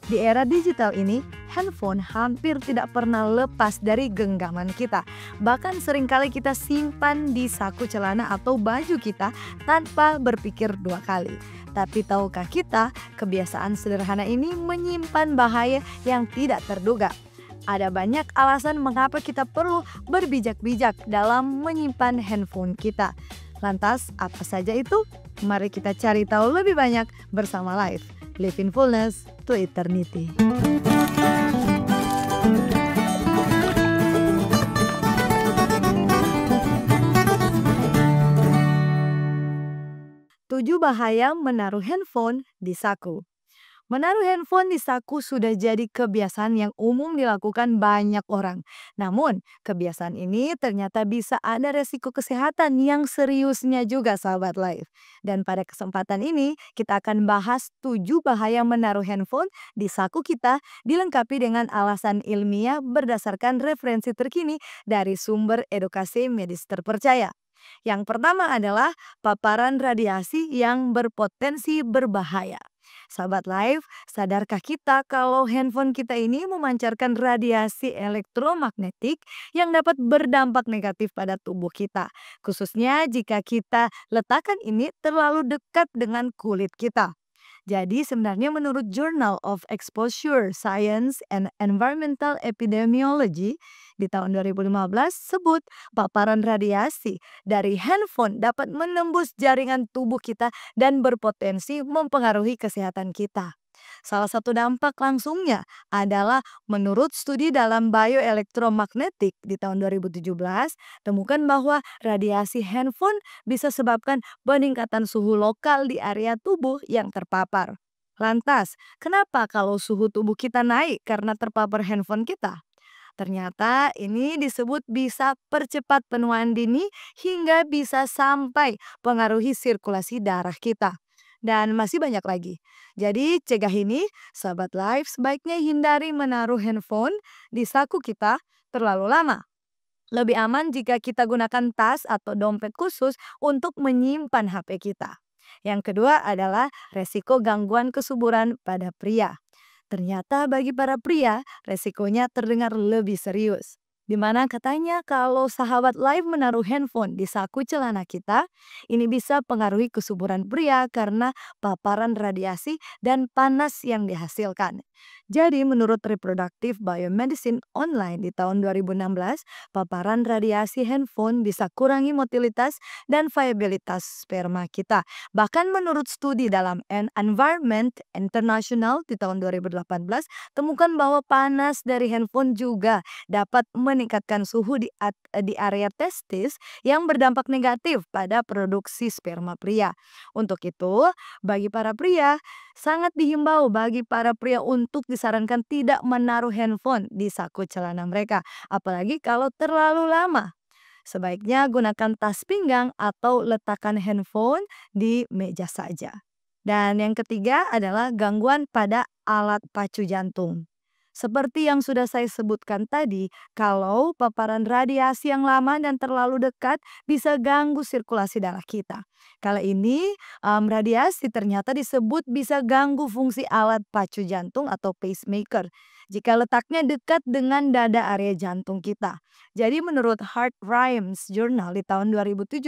Di era digital ini, handphone hampir tidak pernah lepas dari genggaman kita. Bahkan seringkali kita simpan di saku celana atau baju kita tanpa berpikir dua kali. Tapi tahukah kita, kebiasaan sederhana ini menyimpan bahaya yang tidak terduga. Ada banyak alasan mengapa kita perlu berbijak-bijak dalam menyimpan handphone kita. Lantas, apa saja itu? Mari kita cari tahu lebih banyak bersama Live. Live in Fullness to Eternity. Tujuh bahaya menaruh handphone di saku. Menaruh handphone di saku sudah jadi kebiasaan yang umum dilakukan banyak orang. Namun, kebiasaan ini ternyata bisa ada resiko kesehatan yang seriusnya juga sahabat Live. Dan pada kesempatan ini, kita akan bahas 7 bahaya menaruh handphone di saku kita dilengkapi dengan alasan ilmiah berdasarkan referensi terkini dari sumber edukasi medis terpercaya. Yang pertama adalah paparan radiasi yang berpotensi berbahaya. Sahabat Live, sadarkah kita kalau handphone kita ini memancarkan radiasi elektromagnetik yang dapat berdampak negatif pada tubuh kita, khususnya jika kita letakkan ini terlalu dekat dengan kulit kita. Jadi sebenarnya menurut Journal of Exposure Science and Environmental Epidemiology di tahun 2015 sebut paparan radiasi dari handphone dapat menembus jaringan tubuh kita dan berpotensi mempengaruhi kesehatan kita. Salah satu dampak langsungnya adalah menurut studi dalam bioelektromagnetik di tahun 2017, temukan bahwa radiasi handphone bisa sebabkan peningkatan suhu lokal di area tubuh yang terpapar. Lantas, kenapa kalau suhu tubuh kita naik karena terpapar handphone kita? Ternyata ini disebut bisa percepat penuaan dini hingga bisa sampai pengaruhi sirkulasi darah kita. Dan masih banyak lagi. Jadi cegah ini, sahabat Live sebaiknya hindari menaruh handphone di saku kita terlalu lama. Lebih aman jika kita gunakan tas atau dompet khusus untuk menyimpan HP kita. Yang kedua adalah resiko gangguan kesuburan pada pria. Ternyata bagi para pria, resikonya terdengar lebih serius. Di mana katanya kalau sahabat Live menaruh handphone di saku celana kita, ini bisa pengaruhi kesuburan pria karena paparan radiasi dan panas yang dihasilkan. Jadi menurut Reproductive Biomedicine Online di tahun 2016, paparan radiasi handphone bisa kurangi motilitas dan viabilitas sperma kita. Bahkan menurut studi dalam Environment International di tahun 2018, temukan bahwa panas dari handphone juga dapat meningkatkan suhu di area testis yang berdampak negatif pada produksi sperma pria. Untuk itu, bagi para pria, sangat dihimbau bagi para pria untuk disarankan tidak menaruh handphone di saku celana mereka, apalagi kalau terlalu lama. Sebaiknya gunakan tas pinggang atau letakkan handphone di meja saja. Dan yang ketiga adalah gangguan pada alat pacu jantung. Seperti yang sudah saya sebutkan tadi, kalau paparan radiasi yang lama dan terlalu dekat bisa ganggu sirkulasi darah kita. Kala ini, radiasi ternyata disebut bisa ganggu fungsi alat pacu jantung atau pacemaker jika letaknya dekat dengan dada area jantung kita. Jadi menurut Heart Rhymes Journal di tahun 2017,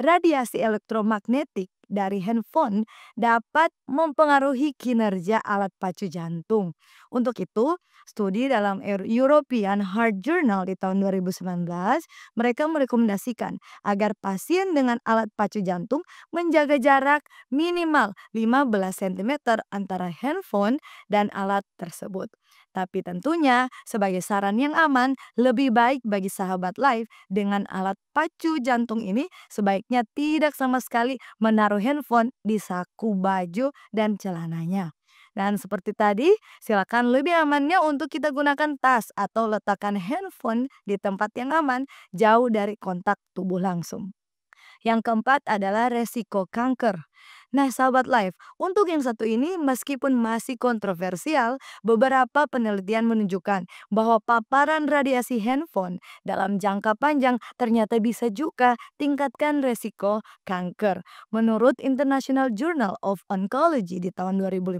radiasi elektromagnetik dari handphone dapat mempengaruhi kinerja alat pacu jantung. Untuk itu, studi dalam European Heart Journal di tahun 2019, mereka merekomendasikan agar pasien dengan alat pacu jantung menjaga jarak minimal 15 cm antara handphone dan alat tersebut. Tapi tentunya sebagai saran yang aman, lebih baik bagi sahabat Live dengan alat pacu jantung ini sebaiknya tidak sama sekali menaruh handphone di saku baju dan celananya. Dan seperti tadi, silakan lebih amannya untuk kita gunakan tas atau letakkan handphone di tempat yang aman, jauh dari kontak tubuh langsung. Yang keempat adalah resiko kanker. Nah, sahabat live, untuk yang satu ini meskipun masih kontroversial, beberapa penelitian menunjukkan bahwa paparan radiasi handphone dalam jangka panjang ternyata bisa juga tingkatkan resiko kanker. Menurut International Journal of Oncology di tahun 2015,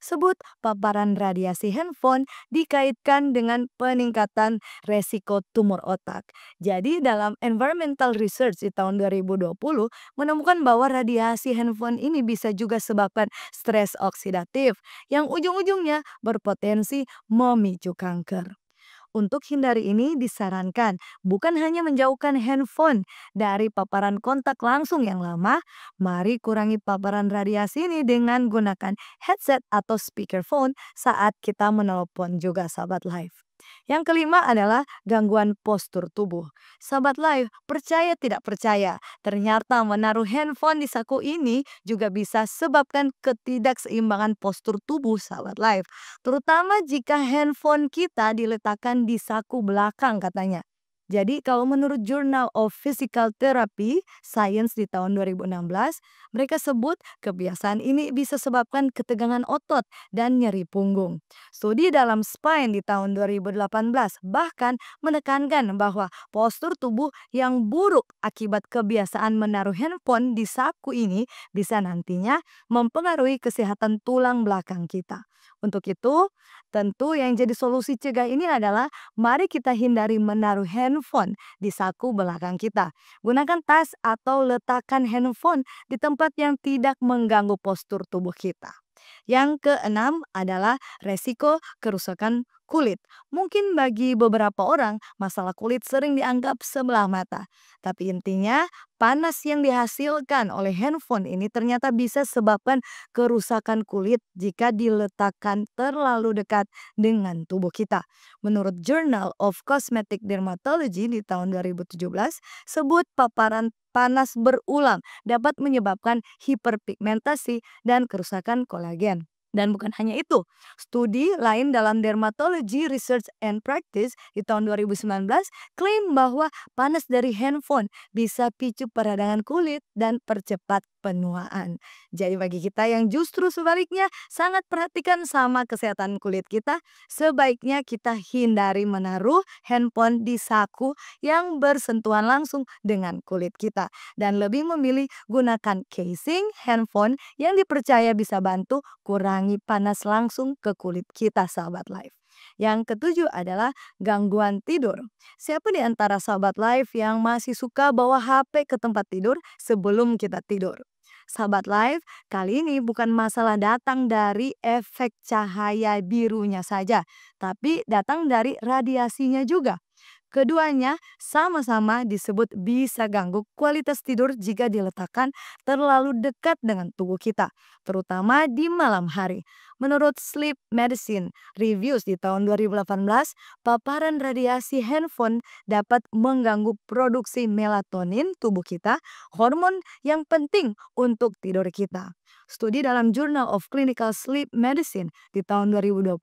sebut paparan radiasi handphone dikaitkan dengan peningkatan resiko tumor otak. Jadi dalam Environmental Research di tahun 2020 menemukan bahwa radiasi handphone ini bisa juga sebabkan stres oksidatif yang ujung-ujungnya berpotensi memicu kanker. Untuk hindari ini disarankan bukan hanya menjauhkan handphone dari paparan kontak langsung yang lama, mari kurangi paparan radiasi ini dengan gunakan headset atau speakerphone saat kita menelpon juga sahabat live. Yang kelima adalah gangguan postur tubuh. Sahabat live, percaya tidak percaya, ternyata menaruh handphone di saku ini juga bisa sebabkan ketidakseimbangan postur tubuh sahabat live. Terutama jika handphone kita diletakkan di saku belakang katanya. Jadi kalau menurut Journal of Physical Therapy Science di tahun 2016, mereka sebut kebiasaan ini bisa sebabkan ketegangan otot dan nyeri punggung. Studi dalam Spine di tahun 2018 bahkan menekankan bahwa postur tubuh yang buruk akibat kebiasaan menaruh handphone di saku ini bisa nantinya mempengaruhi kesehatan tulang belakang kita. Untuk itu, tentu yang jadi solusi cegah ini adalah mari kita hindari menaruh handphone di saku belakang kita. Gunakan tas atau letakkan handphone di tempat yang tidak mengganggu postur tubuh kita. Yang keenam adalah resiko kerusakan kulit. Mungkin bagi beberapa orang, masalah kulit sering dianggap sebelah mata. Tapi intinya, panas yang dihasilkan oleh handphone ini ternyata bisa sebabkan kerusakan kulit jika diletakkan terlalu dekat dengan tubuh kita. Menurut Journal of Cosmetic Dermatology di tahun 2017, sebut paparan panas berulang dapat menyebabkan hiperpigmentasi dan kerusakan kolagen. Dan bukan hanya itu, studi lain dalam Dermatology Research and Practice di tahun 2019 klaim bahwa panas dari handphone bisa picu peradangan kulit dan percepat penuaan. Jadi bagi kita yang justru sebaliknya sangat perhatikan sama kesehatan kulit kita, sebaiknya kita hindari menaruh handphone di saku yang bersentuhan langsung dengan kulit kita dan lebih memilih gunakan casing handphone yang dipercaya bisa bantu kurangi panas langsung ke kulit kita sahabat live. Yang ketujuh adalah gangguan tidur. Siapa di antara sahabat live yang masih suka bawa HP ke tempat tidur sebelum kita tidur? Sahabat live, kali ini bukan masalah datang dari efek cahaya birunya saja, tapi datang dari radiasinya juga. Keduanya sama-sama disebut bisa ganggu kualitas tidur jika diletakkan terlalu dekat dengan tubuh kita, terutama di malam hari. Menurut Sleep Medicine Reviews di tahun 2018, paparan radiasi handphone dapat mengganggu produksi melatonin tubuh kita, hormon yang penting untuk tidur kita. Studi dalam Journal of Clinical Sleep Medicine di tahun 2020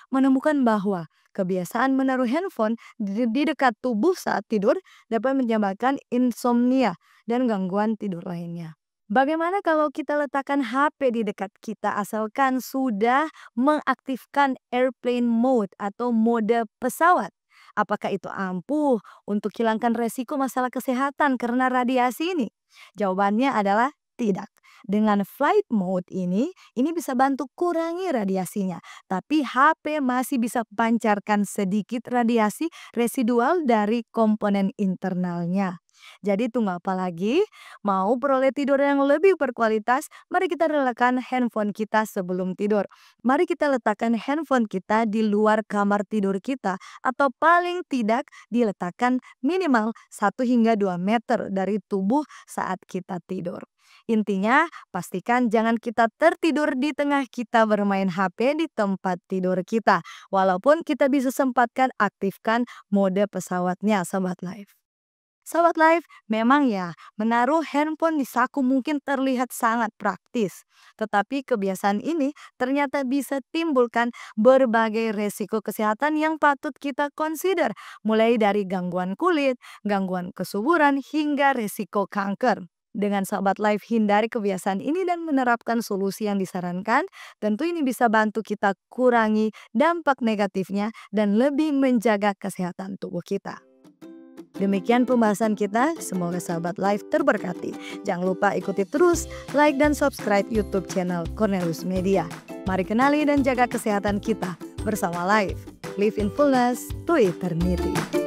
menemukan bahwa kebiasaan menaruh handphone di dekat tubuh saat tidur dapat menyebabkan insomnia dan gangguan tidur lainnya. Bagaimana kalau kita letakkan HP di dekat kita asalkan sudah mengaktifkan airplane mode atau mode pesawat? Apakah itu ampuh untuk hilangkan resiko masalah kesehatan karena radiasi ini? Jawabannya adalah tidak. Dengan flight mode ini bisa bantu kurangi radiasinya. Tapi HP masih bisa pancarkan sedikit radiasi residual dari komponen internalnya. Jadi tunggu apa lagi? Mau peroleh tidur yang lebih berkualitas? Mari kita relakan handphone kita sebelum tidur. Mari kita letakkan handphone kita di luar kamar tidur kita atau paling tidak diletakkan minimal 1 hingga 2 meter dari tubuh saat kita tidur. Intinya, pastikan jangan kita tertidur di tengah kita bermain HP di tempat tidur kita. Walaupun kita bisa sempatkan aktifkan mode pesawatnya, Sobat Live. Sobat Live, memang ya, menaruh handphone di saku mungkin terlihat sangat praktis. Tetapi kebiasaan ini ternyata bisa timbulkan berbagai resiko kesehatan yang patut kita consider. Mulai dari gangguan kulit, gangguan kesuburan, hingga resiko kanker. Dengan sahabat live hindari kebiasaan ini dan menerapkan solusi yang disarankan, tentu ini bisa bantu kita kurangi dampak negatifnya dan lebih menjaga kesehatan tubuh kita. Demikian pembahasan kita, semoga sahabat live terberkati. Jangan lupa ikuti terus, like dan subscribe YouTube channel Cornelius Media. Mari kenali dan jaga kesehatan kita bersama Live. Live in fullness to eternity.